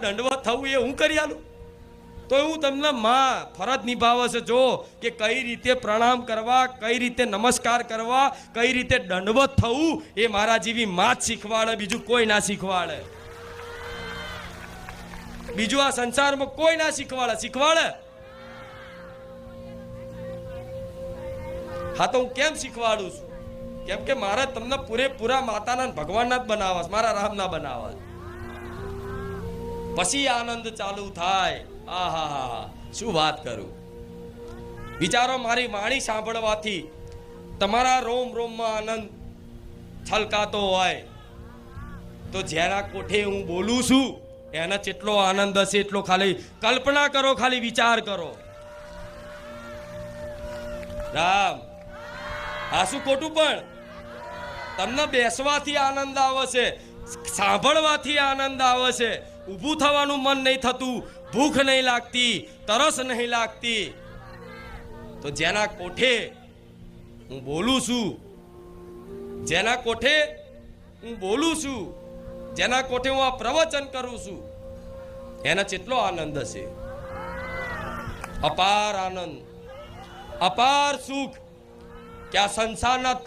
દંડવત થવું એ હું કરી આલું? તો હું તમને માં ફરજ નિભાવે છે જો કે કઈ રીતે પ્રણામ કરવા, કઈ રીતે નમસ્કાર કરવા, કઈ રીતે દંડવત થવું એ મારા જેવી માં જ શીખવાડે, બીજું કોઈ ના શીખવાડે. બીજું આ સંસારમાં કોઈ ના શીખવાડે. શીખવાડે? હા, તો હું કેમ શીખવાડું છું? કેમ કે મારે તમને પૂરેપૂરા માતાના ભગવાનના જ બનાવવા, મારા રામના બનાવવા. પછી આનંદ ચાલુ થાય. આહા, શું વાત કરું. વિચારો, મારી વાણી સાંભળવાથી તમારા રોમ રોમમાં આનંદ છલકાતો હોય તો જેના કોઠે હું બોલું છું એને કેટલો આનંદ હશે એટલો ખાલી કલ્પના કરો, ખાલી વિચાર કરો. રામ, આ શું ખોટું? પણ તમને બેસવાથી આનંદ આવે છે, સાંભળવાથી આનંદ આવે છે, ઊભું થવાનું મન નહીં થતું, ભૂખ નહીં લાગતી, તરસ નહીં લાગતી. તો જેના કોઠે હું બોલું છું, જેના કોઠે હું બોલું છું, જેના કોઠે હું આ પ્રવચન કરું છું એને કેટલો આનંદ હશે. અપાર આનંદ, અપાર સુખ કે આ સંસારના